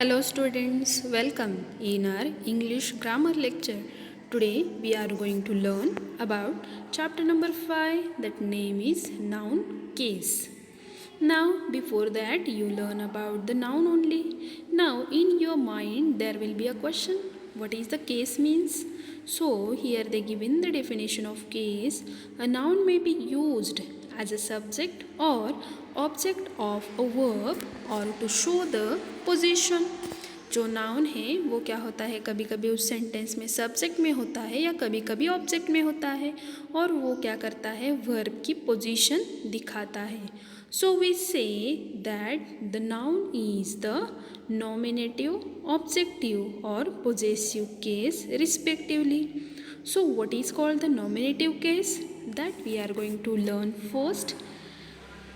Hello students, welcome in our English grammar lecture. Today we are going to learn about chapter number 5, that name is noun case. Now before that you learn about the noun only. Now in your mind there will be a question, what is the case means? So here they given the definition of case. A noun may be used as a subject or object of a verb or to show the position. जो noun है वो क्या होता है, कभी कभी उस sentence में सब्जेक्ट में होता है या कभी कभी ऑब्जेक्ट में होता है और वो क्या करता है, वर्ब की पोजीशन दिखाता है. So we say that the noun is the nominative, objective और possessive case respectively. So what is called the nominative case, that we are going to learn first.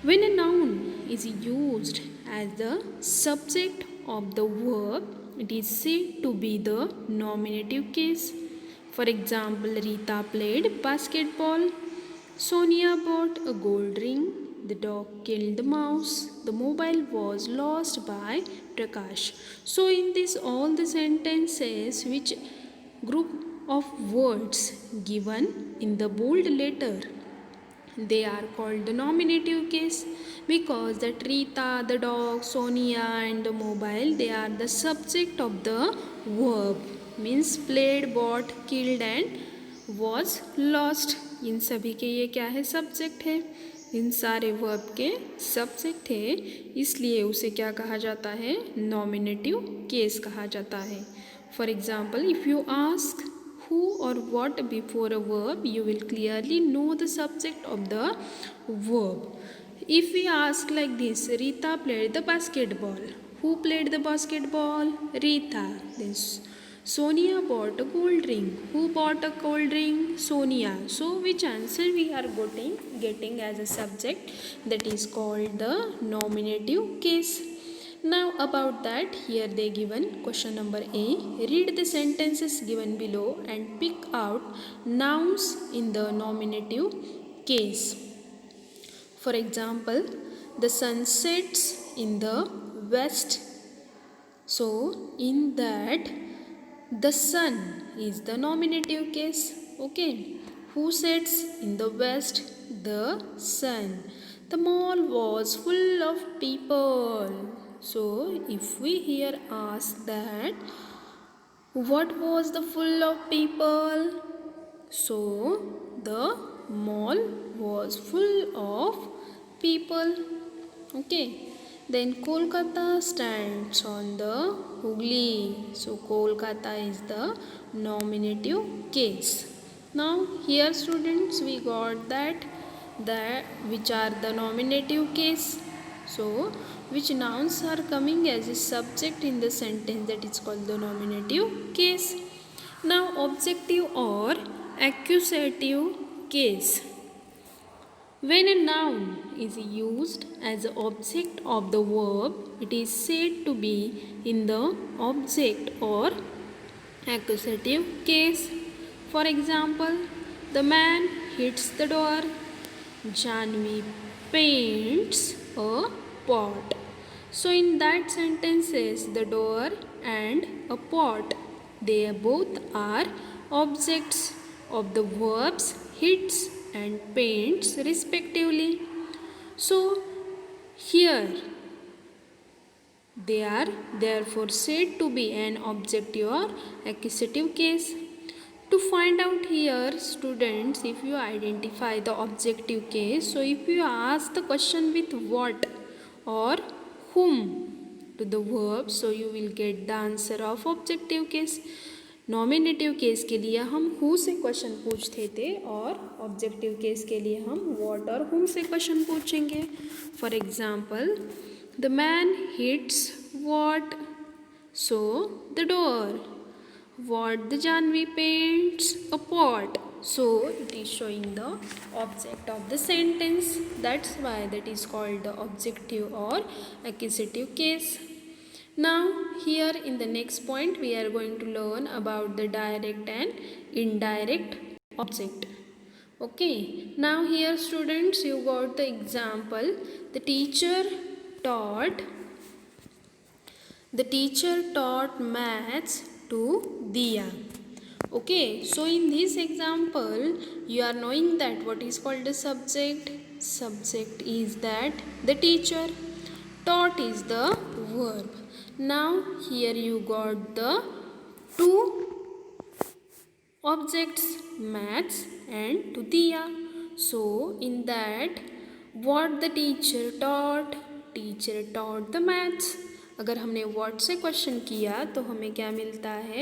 When a noun is used as the subject of the verb, it is said to be the nominative case. For example, Rita played basketball, Sonia bought a gold ring, the dog killed the mouse, the mobile was lost by Prakash. So in this all the sentences which group of words given in the bold letter, they are called the nominative case because that Rita, the dog, Sonia and the mobile, they are the subject of the verb, means played, bought, killed and was lost. इन सभी के ये क्या है, subject है. इन सारे verb के subject है, इसलिए उसे क्या कहा जाता है, नॉमिनेटिव केस कहा जाता है. For example, if you ask who or what before a verb, you will clearly know the subject of the verb. If we ask like this, Rita played the basketball. Who played the basketball? Rita. Then Sonia bought a gold ring. Who bought a gold ring? Sonia. So which answer we are getting as a subject, that is called the nominative case. Now about that, here they given question number A. Read the sentences given below and pick out nouns in the nominative case. For example, the sun sets in the west. So in that, the sun is the nominative case. Okay. Who sets in the west? The sun. The mall was full of people. So if we here ask that what was the full of people, so the mall was full of people. Okay. Then Kolkata stands on the Hooghly. So Kolkata is the nominative case. Now here students we got that which are the nominative case. So which nouns are coming as a subject in the sentence, that is called the nominative case. Now objective or accusative case. When a noun is used as an object of the verb, it is said to be in the object or accusative case. For example, the man hits the door. Janvi paints a pot. So in that sentences, the door and a pot, they both are objects of the verbs hits and paints respectively. So here they are therefore said to be an objective or accusative case. To find out here students, if you identify the objective case, so if you ask the question with what or whom to the verb, so you will get the answer of objective case. Nominative case के लिए हम who से question पूछते थे और objective case के लिए हम व्हाट और हुम से क्वेश्चन पूछेंगे. For example, the man hits what, so the door. What the Janvi paints a pot. So it is showing the object of the sentence. That's why that is called the objective or accusative case. Now here in the next point we are going to learn about the direct and indirect object. Okay. Now here students, you got the example. The teacher taught The teacher taught maths to Diya. Okay, so in this example, you are knowing that what is called the subject. Subject is that the teacher. Taught is the verb. Now here you got the two objects, maths and to Diya. So in that, what the teacher taught the maths. अगर हमने what से question किया तो हमें क्या मिलता है,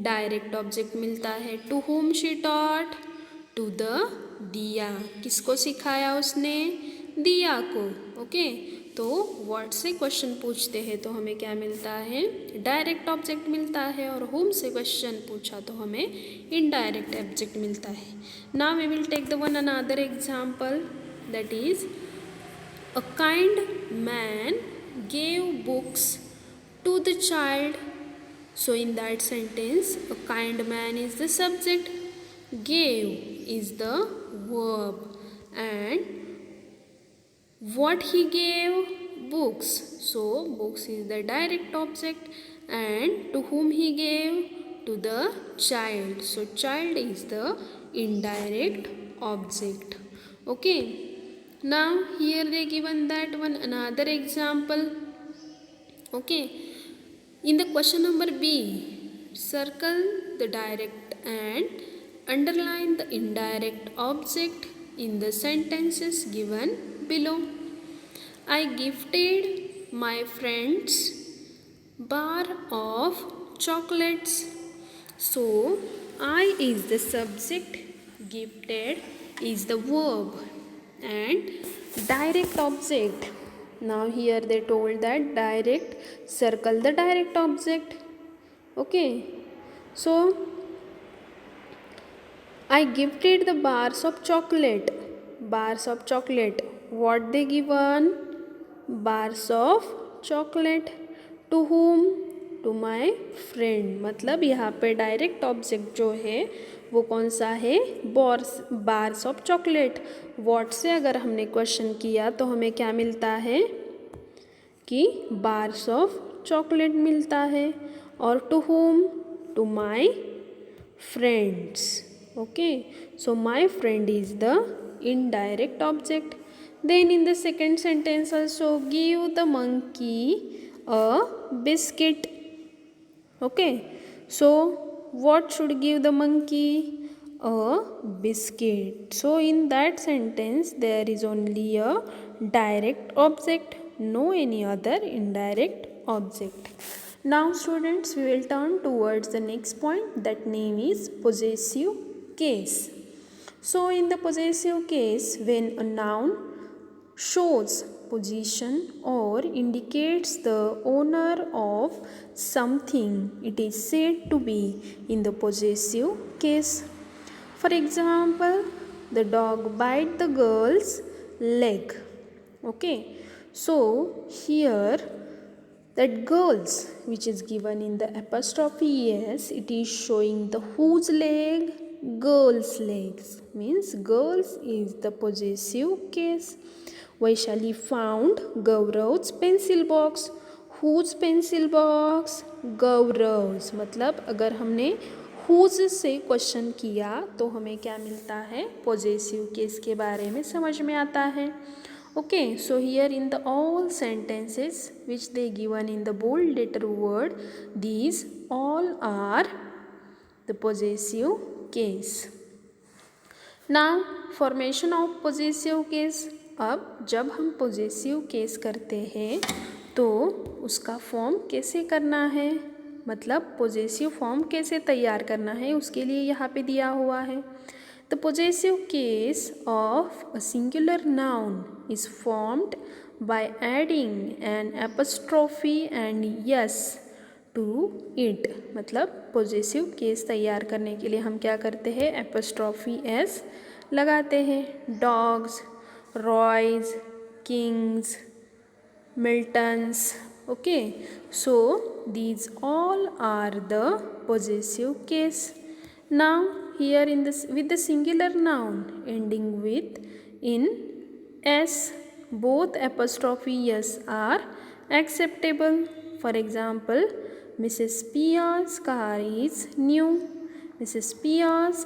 direct object मिलता है. To whom she taught, to the दिया. किसको सिखाया उसने, दिया को. ओके, तो what से क्वेश्चन पूछते हैं तो हमें क्या मिलता है, डायरेक्ट ऑब्जेक्ट मिलता है. और whom से क्वेश्चन पूछा तो हमें इनडायरेक्ट ऑब्जेक्ट मिलता है. Now we will take the one another example, that is a kind man gave books to the child. So in that sentence, a kind man is the subject, gave is the verb, and what he gave, books. So books is the direct object, and to whom he gave, to the child. So child is the indirect object. Okay, now here they given that one another example. Okay, in the question number B, circle the direct and underline the indirect object in the sentences given below. I gifted my friends bar of chocolates. So I is the subject, gifted is the verb, and direct object. Now here they told that direct, circle the direct object. Okay, so I gifted the bars of chocolate. Bars of chocolate. What they given? Bars of chocolate. To whom? To my friend. मतलब यहाँ पे direct object जो है वो कौन सा है, bars of chocolate. What से अगर हमने क्वेश्चन किया तो हमें क्या मिलता है कि बार्स ऑफ चॉकलेट मिलता है. और to whom? To my friends. Okay, so my friend is the indirect object. Then in the second sentence also, give the monkey a biscuit. Okay, so what should give the monkey? A biscuit. So in that sentence there is only a direct object, no any other indirect object. Now students, we will turn towards the next point, that name is possessive case. So in the possessive case, when a noun shows position or indicates the owner of something, it is said to be in the possessive case. For example, the dog bite the girl's leg. Okay, so here that girls, which is given in the apostrophe s, it is showing the whose leg, girls' legs, means girls is the possessive case. Vaishali found Gaurav's pencil box. Whose pencil box? Gaurav's. मतलब अगर हमने whose से question किया तो हमें क्या मिलता है, possessive case के बारे में समझ में आता है. Okay, so here in the all sentences which they given in the bold letter word, these all are the possessive case. Now formation of possessive case. अब जब हम possessive case करते हैं तो उसका फॉर्म कैसे करना है, मतलब possessive फॉर्म कैसे तैयार करना है, उसके लिए यहाँ पे दिया हुआ है. The possessive case of a singular noun is formed by adding an apostrophe and s to it. मतलब possessive case तैयार करने के लिए हम क्या करते हैं, apostrophe s लगाते हैं. Dogs, Roys, Kings, Miltons. Okay, so these all are the possessive case. Now here in this, with the singular noun ending with in s, both apostrophe s are acceptable. For example, Mrs. Pia's car is new. Mrs. Pia's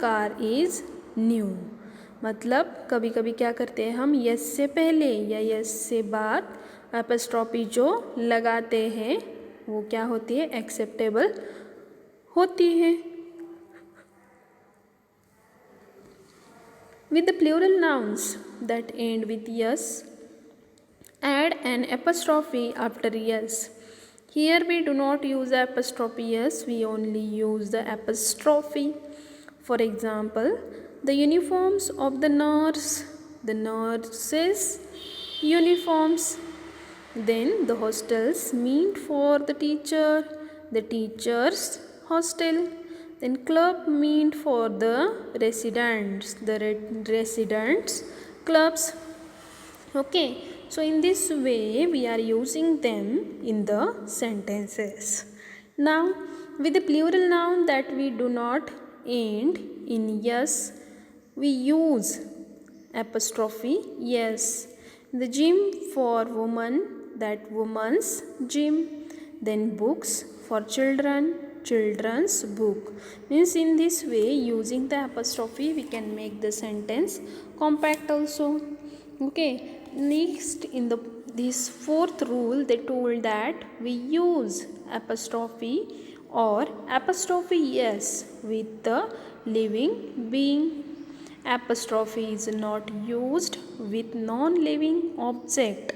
car is new. मतलब कभी कभी क्या करते हैं हम yes से पहले या यस से बाद अपस्ट्रॉफी जो लगाते हैं वो क्या होती है, एक्सेप्टेबल होती है. With the plural nouns that end with yes, add an apostrophe after yes. Here we do not use the apostrophe yes, we only use the apostrophe. For example, the uniforms of the nurses' uniforms. Then the hostels meant for the teacher's hostel. Then club meant for the residents clubs. Okay, so in this way we are using them in the sentences. Now with the plural noun that we do not end in yes, we use apostrophe yes. The gym for women, that woman's gym. Then books for children's book. Means in this way using the apostrophe we can make the sentence compact also. Okay, next in this fourth rule they told that we use apostrophe or apostrophe yes with the living being. Apostrophe is not used with non-living object.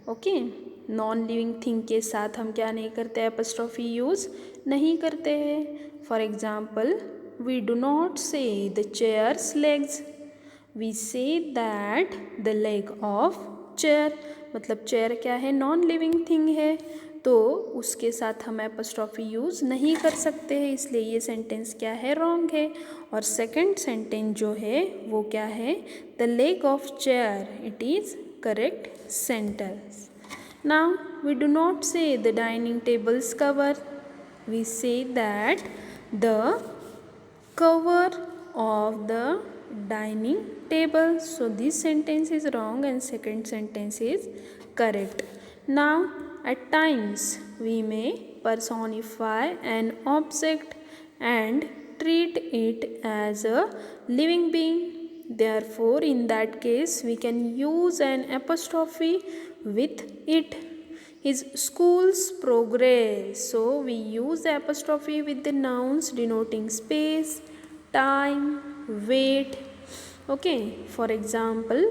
Okay, non-living thing के साथ हम क्या नहीं करते, apostrophe use नहीं करते हैं. For example, we do not say the chair's legs, we say that the leg of chair. मतलब chair क्या है, non-living thing है, तो उसके साथ हम apostrophe यूज़ नहीं कर सकते हैं, इसलिए ये सेंटेंस क्या है, रॉन्ग है. और सेकंड सेंटेंस जो है वो क्या है, the leg of chair, it is correct sentence. Now we do not say the dining tables cover, we say that the cover of the dining table. So this sentence is wrong and second sentence is correct. Now at times we may personify an object and treat it as a living being. Therefore in that case we can use an apostrophe with it. His school's progress. So we use the apostrophe with the nouns denoting space, time, weight. Okay, for example,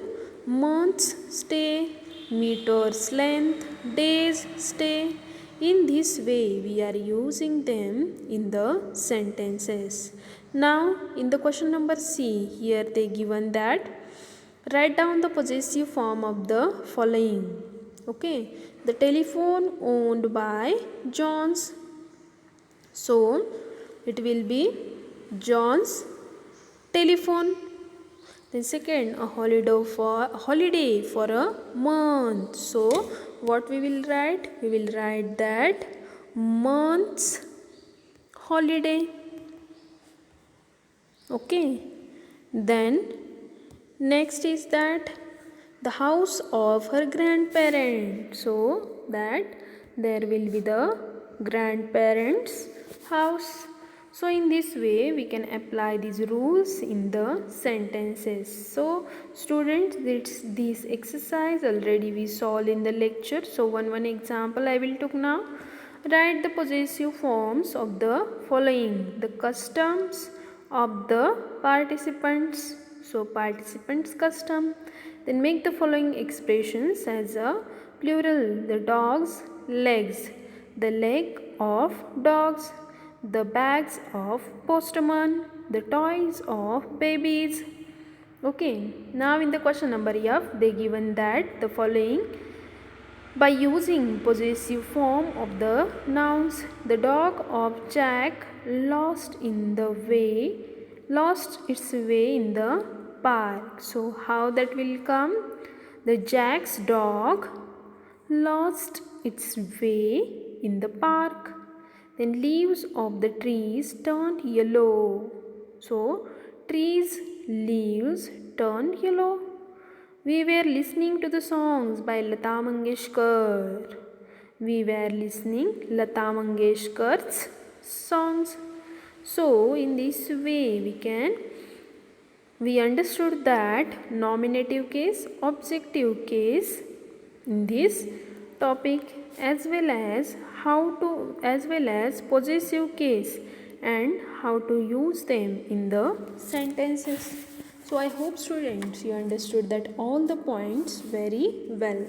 months stay, meters length, days stay. In this way we are using them in the sentences. Now in the question number C, here they given that write down the possessive form of the following. Okay, the telephone owned by John's, so it will be John's telephone. Then second, a holiday for a month, so what we will write, we will write that month's holiday. Okay, then next is that the house of her grandparents, so that there will be the grandparents house. So in this way we can apply these rules in the sentences. So students, this exercise already we solved in the lecture. So one example I will take now. Write the possessive forms of the following. The customs of the participants. So participants custom. Then make the following expressions as a plural. The dog's legs, the leg of dogs, the bags of postman, the toys of babies. Okay, now in the question number F, they given that the following by using possessive form of the nouns. The dog of Jack lost its way in the park. So how that will come? The Jack's dog lost its way in the park. Then leaves of the trees turned yellow. So trees leaves turned yellow. We were listening to the songs by Lata Mangeshkar. We were listening Lata Mangeshkar's songs. So in this way we understood that nominative case, objective case in this topic, as well as possessive case and how to use them in the sentences. So I hope students you understood that all the points very well.